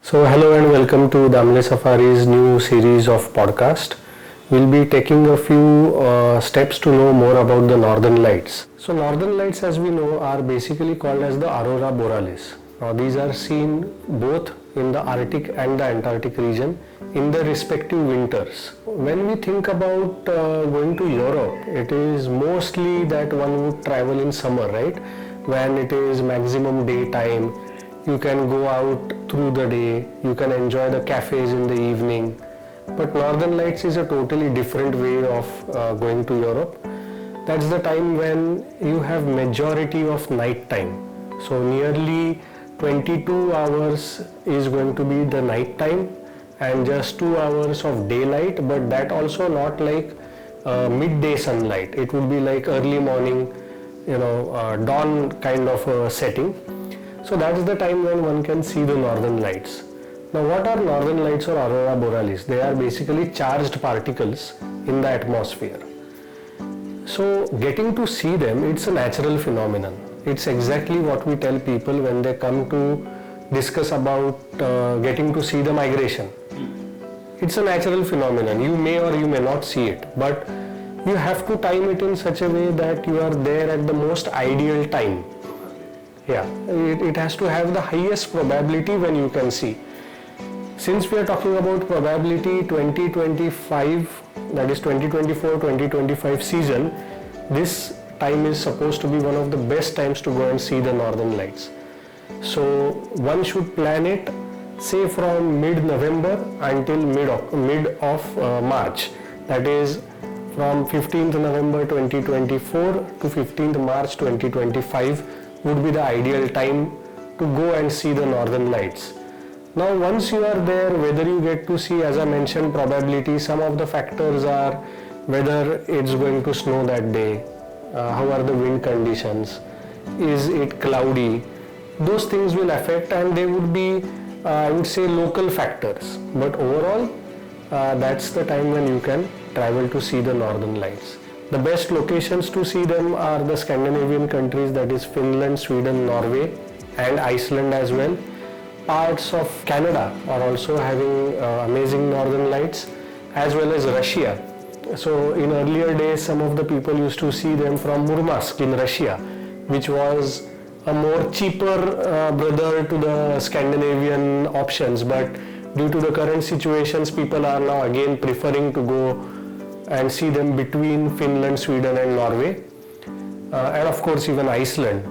So hello and welcome to Damle Safaris new series of podcast. We'll be taking a few steps to know more about the Northern Lights. So Northern Lights, as we know, are basically called as the Aurora Borealis. Now these are seen both in the Arctic and the Antarctic region in the respective winters. When we think about going to Europe, it is mostly that one would travel in summer, right? When it is maximum daytime. You can go out through the day, you can enjoy the cafes in the evening. But Northern Lights is a totally different way of going to Europe. That's the time when you have majority of night time. So nearly 22 hours is going to be the night time and just 2 hours of daylight, but that also not like midday sunlight. It would be like early morning, dawn kind of a setting. So that's the time when one can see the Northern Lights. Now what are Northern Lights or Aurora Borealis? They are basically charged particles in the atmosphere. So getting to see them, it's a natural phenomenon. It's exactly what we tell people when they come to discuss about getting to see the migration. It's a natural phenomenon. You may or you may not see it, but you have to time it in such a way that you are there at the most ideal time. Yeah, it has to have the highest probability when you can see. Since we are talking about probability 2025, that is 2024-2025 season, this time is supposed to be one of the best times to go and see the Northern Lights. So one should plan it, say from mid-November until mid of March. That is from 15th November 2024 to 15th March 2025. Would be the ideal time to go and see the Northern Lights. Now once you are there, whether you get to see, as I mentioned, probability, some of the factors are whether it's going to snow that day, how are the wind conditions, is it cloudy, those things will affect, and they would be, I would say, local factors. But overall, that's the time when you can travel to see the Northern Lights. The best locations to see them are the Scandinavian countries, that is Finland, Sweden, Norway and Iceland as well. Parts of Canada are also having amazing Northern Lights, as well as Russia. So in earlier days, some of the people used to see them from Murmansk in Russia, which was a more cheaper brother to the Scandinavian options. But due to the current situations, people are now again preferring to go and see them between Finland, Sweden and Norway, and of course even Iceland.